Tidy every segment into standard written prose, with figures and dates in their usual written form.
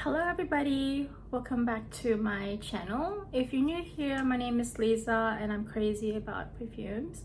Hello everybody, welcome back to my channel. If you're new here, my name is Lisa and I'm crazy about perfumes.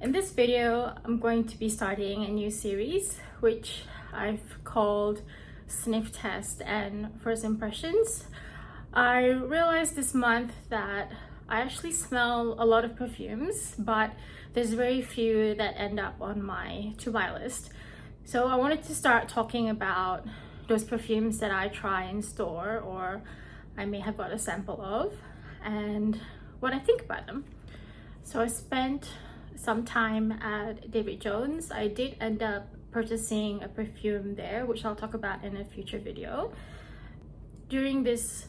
In this video, I'm going to be starting a new series which I've called Sniff Test and First Impressions. I realized this month that I actually smell a lot of perfumes, but there's very few that end up on my to buy list. So I wanted to start talking about those perfumes that I try in store or I may have got a sample of and what I think about them. So I spent some time at David Jones. I did end up purchasing a perfume there, which I'll talk about in a future video. During this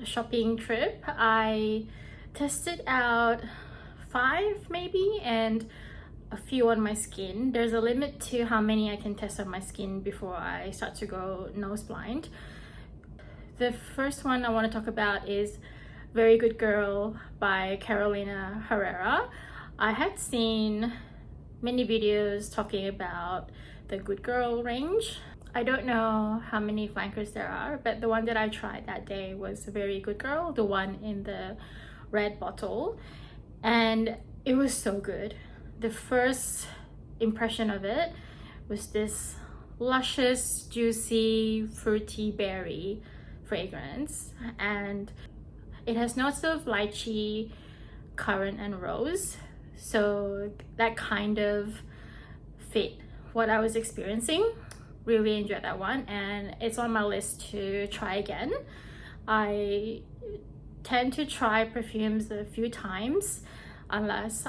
shopping trip, I tested out 5 maybe and a few on my skin. There's a limit to how many I can test on my skin before I start to go nose blind. The first one I want to talk about is Very Good Girl by Carolina Herrera. I had seen many videos talking about the Good Girl range. I don't know how many flankers there are, but the one that I tried that day was Very Good Girl, the one in the red bottle, and it was so good. The first impression of it was this luscious, juicy, fruity berry fragrance, and it has notes of lychee, currant, and rose. So that kind of fit what I was experiencing. Really enjoyed that one, and it's on my list to try again. I tend to try perfumes a few times unless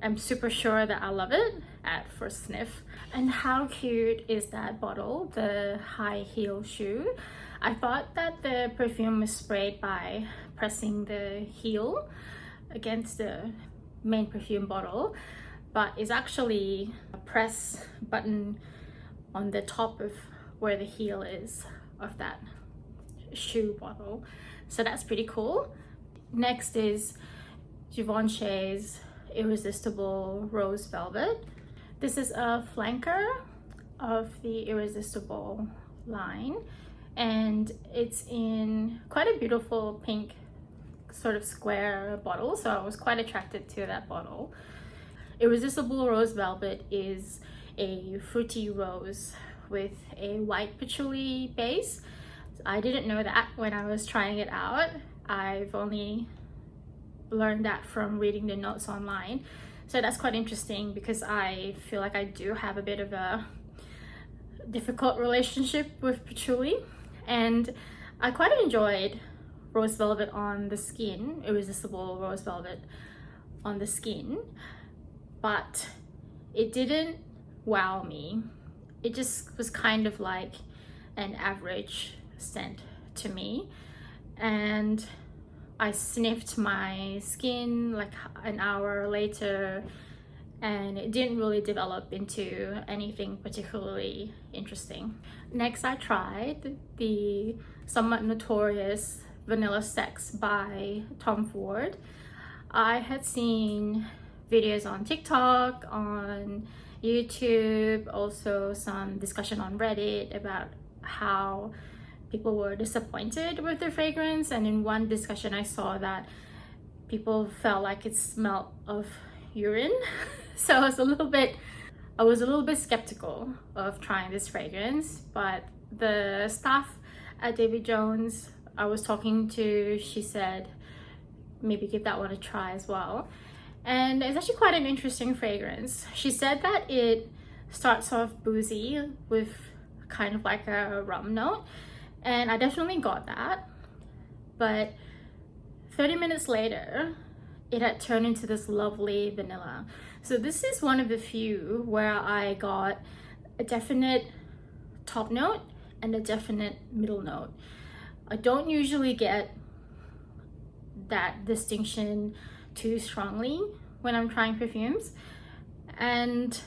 I'm super sure that I love it at first sniff. And how cute is that bottle, the high heel shoe? I thought that the perfume was sprayed by pressing the heel against the main perfume bottle, but it's actually a press button on the top of where the heel is of that shoe bottle. So that's pretty cool. Next is Givenchy's Irresistible Rose Velvet. This is a flanker of the Irresistible line, and it's in quite a beautiful pink sort of square bottle, so I was quite attracted to that bottle. Irresistible Rose Velvet is a fruity rose with a white patchouli base. I didn't know that when I was trying it out. I've only learned that from reading the notes online, so that's quite interesting because I feel like I do have a bit of a difficult relationship with patchouli, and I quite enjoyed rose velvet on the skin, Irresistible Rose Velvet on the skin, but it didn't wow me. It just was kind of like an average scent to me, and I sniffed my skin like an hour later and it didn't really develop into anything particularly interesting. Next, I tried the somewhat notorious Vanilla Sex by Tom Ford. I had seen videos on TikTok, on YouTube, also some discussion on Reddit about how people were disappointed with the fragrance, and in one discussion I saw that people felt like it smelled of urine. So I was a little bit skeptical of trying this fragrance, but the staff at David Jones I was talking to, she said maybe give that one a try as well, and it's actually quite an interesting fragrance. She said that it starts off boozy with kind of like a rum note, and I definitely got that, but 30 minutes later it had turned into this lovely vanilla. So this is one of the few where I got a definite top note and a definite middle note. I don't usually get that distinction too strongly when I'm trying perfumes, and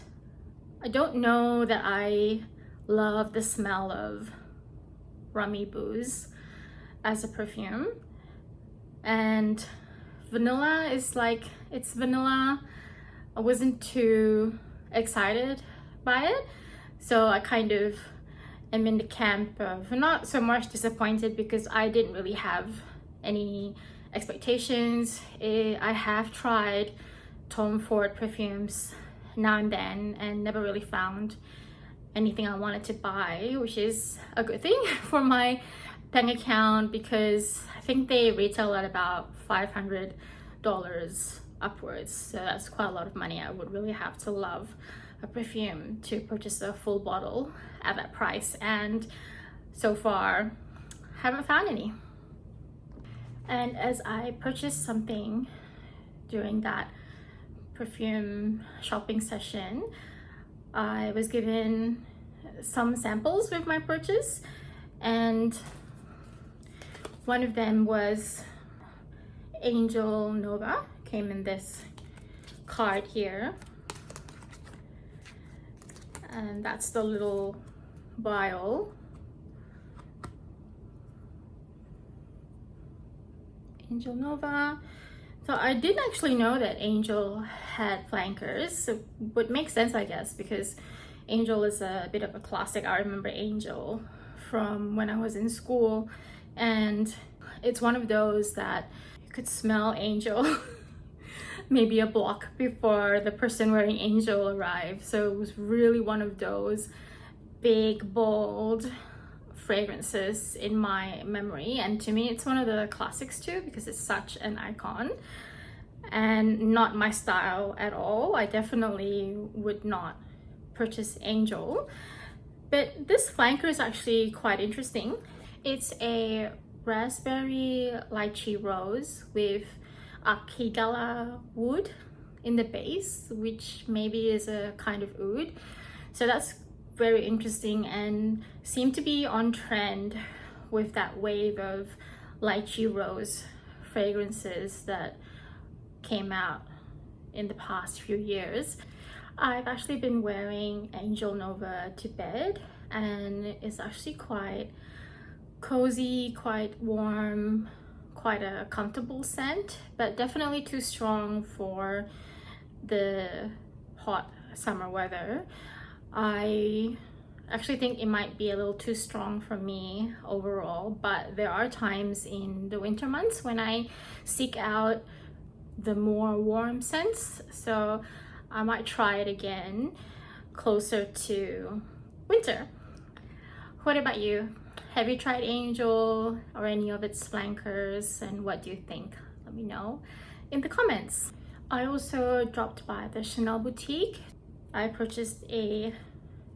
I don't know that I love the smell of rummy booze as a perfume, and vanilla is like, it's vanilla. I wasn't too excited by it, so I kind of am in the camp of not so much disappointed because I didn't really have any expectations. I have tried Tom Ford perfumes now and then and never really found anything I wanted to buy, which is a good thing for my bank account because I think they retail at about $500 upwards. So that's quite a lot of money. I would really have to love a perfume to purchase a full bottle at that price, and so far haven't found any. And as I purchased something during that perfume shopping session, I was given some samples with my purchase, and one of them was Angel Nova. Came in this card here, and that's the little vial. Angel Nova. So I didn't actually know that Angel had flankers, so would make sense, I guess, because Angel is a bit of a classic. I remember Angel from when I was in school, and it's one of those that you could smell Angel maybe a block before the person wearing Angel arrived. So it was really one of those big, bold fragrances in my memory, and to me it's one of the classics too because it's such an icon and not my style at all. I definitely would not purchase Angel, but this flanker is actually quite interesting. It's a raspberry lychee rose with akigala wood in the base, which maybe is a kind of oud. So that's very interesting and seemed to be on trend with that wave of lychee rose fragrances that came out in the past few years. I've actually been wearing Angel Nova to bed, and it's actually quite cozy, quite warm, quite a comfortable scent, but definitely too strong for the hot summer weather. I actually think it might be a little too strong for me overall, but there are times in the winter months when I seek out the more warm scents, so I might try it again closer to winter. What about you? Have you tried Angel or any of its flankers, and what do you think? Let me know in the comments. I also dropped by the Chanel boutique. I purchased a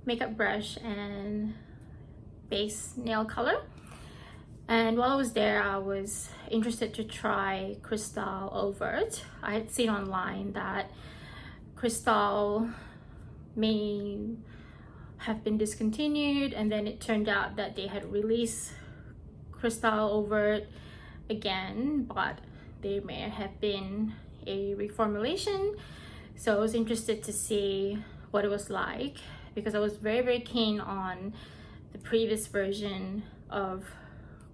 makeup brush and base nail color, and while I was there I was interested to try Cristalle Overt. I had seen online that Cristalle may have been discontinued, and then it turned out that they had released Cristalle Overt again, but there may have been a reformulation. So I was interested to see what it was like because I was very keen on the previous version of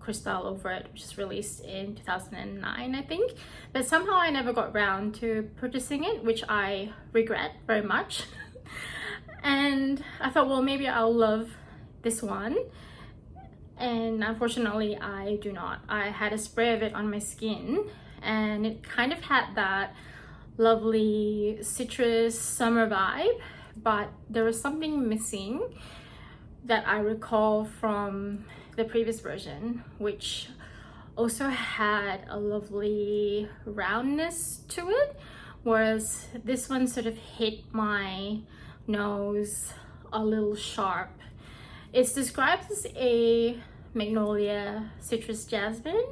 Cristalle Overt, which was released in 2009, I think, but somehow I never got around to purchasing it, which I regret very much. And I thought, well, maybe I'll love this one, and unfortunately I do not. I had a spray of it on my skin, and it kind of had that lovely citrus summer vibe, but there was something missing that I recall from the previous version, which also had a lovely roundness to it, whereas this one sort of hit my nose a little sharp. It's described as a magnolia citrus jasmine.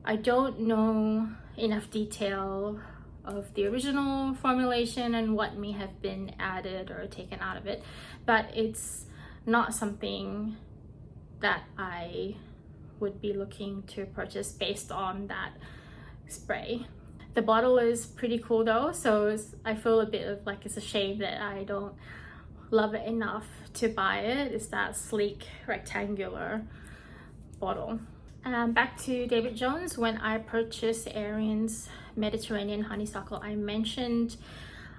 I don't know enough detail of the original formulation and what may have been added or taken out of it, but it's not something that I would be looking to purchase based on that spray. The bottle is pretty cool though, so I feel a bit of like it's a shame that I don't love it enough to buy it. It's that sleek rectangular bottle. Back to David Jones. When I purchased Arian's Mediterranean Honeysuckle, I mentioned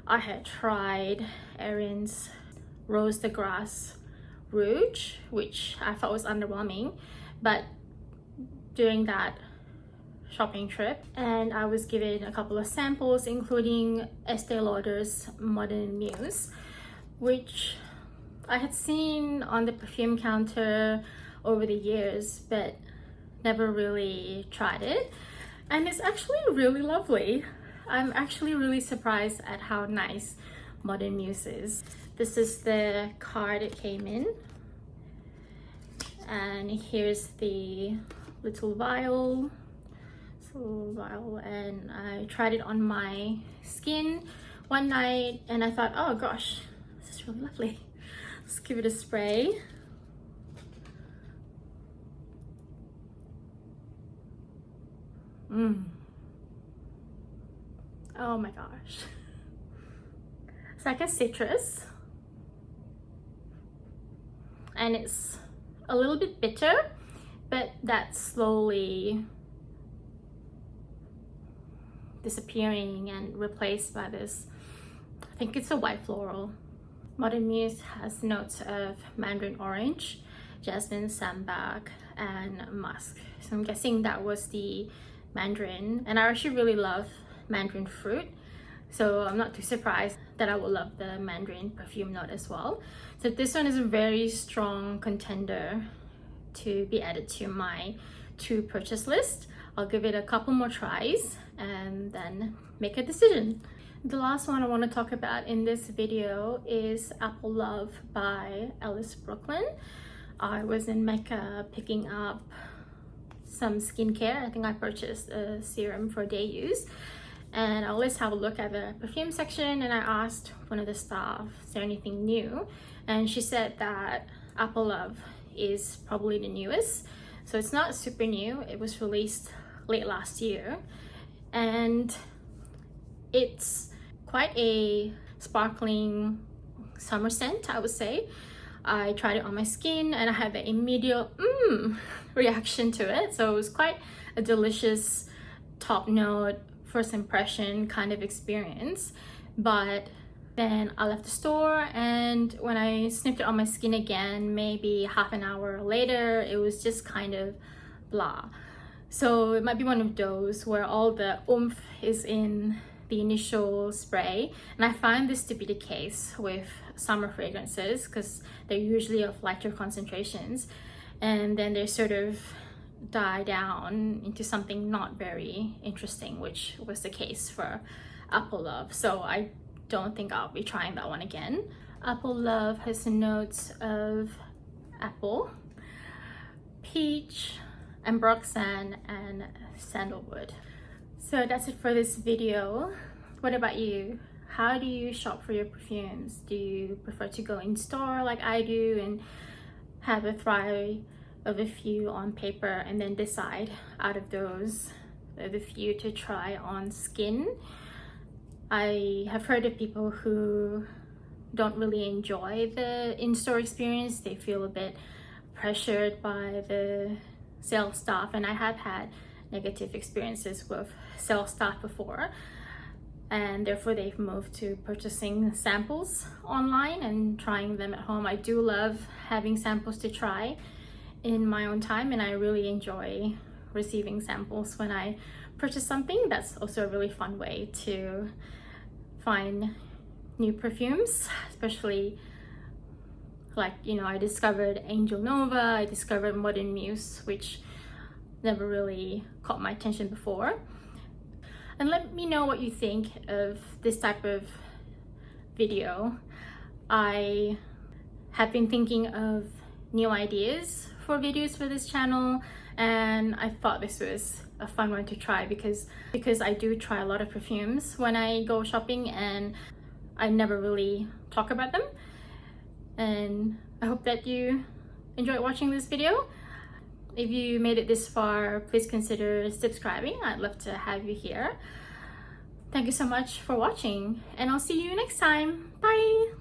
I had tried Arian's Rose de Grace Rouge, which I thought was underwhelming, but during that shopping trip, and I was given a couple of samples, including Estée Lauder's Modern Muse, which I had seen on the perfume counter over the years, but never really tried it. And it's actually really lovely. I'm actually really surprised at how nice Modern Muse is. This is the card it came in. And here's the little vial. And I tried it on my skin one night and I thought, oh gosh, this is really lovely. Let's give it a spray. Oh my gosh. It's like a citrus. And it's a little bit bitter, but that's slowly disappearing and replaced by this, I think it's a white floral. Modern Muse has notes of mandarin orange, jasmine, sambac, and musk. So I'm guessing that was the mandarin, and I actually really love mandarin fruit, so I'm not too surprised that I will love the mandarin perfume note as well. So this one is a very strong contender to be added to my to purchase list. I'll give it a couple more tries and then make a decision. The last one I want to talk about in this video is Apple Love by Ellis Brooklyn. I was in Mecca picking up some skincare. I think I purchased a serum for day use, and I always have a look at the perfume section, and I asked one of the staff, is there anything new? And she said that Apple Love is probably the newest. So it's not super new. It was released late last year, and it's quite a sparkling summer scent, I would say. I tried it on my skin and I had the immediate reaction to it. So it was quite a delicious top note, first impression kind of experience. But then I left the store, and when I sniffed it on my skin again, maybe half an hour later, it was just kind of blah. So it might be one of those where all the oomph is in the initial spray, and I find this to be the case with summer fragrances because they're usually of lighter concentrations, and then they sort of die down into something not very interesting, which was the case for Apple Love. So I don't think I'll be trying that one again. Apple Love has the notes of apple, peach, ambroxan, and sandalwood. So that's it for this video. What about you? How do you shop for your perfumes? Do you prefer to go in store like I do and have a try of a few on paper and then decide out of those the few to try on skin? I have heard of people who don't really enjoy the in-store experience. They feel a bit pressured by the sales staff, and I have had negative experiences with sales staff before, and therefore they've moved to purchasing samples online and trying them at home. I do love having samples to try in my own time, and I really enjoy receiving samples when I purchase something. That's also a really fun way to find new perfumes, especially like, you know, I discovered Angel Nova, I discovered Modern Muse, which never really caught my attention before. And let me know what you think of this type of video. I have been thinking of new ideas for videos for this channel, and I thought this was a fun one to try because I do try a lot of perfumes when I go shopping, and I never really talk about them. And I hope that you enjoyed watching this video. If you made it this far, please consider subscribing. I'd love to have you here. Thank you so much for watching, and I'll see you next time. Bye!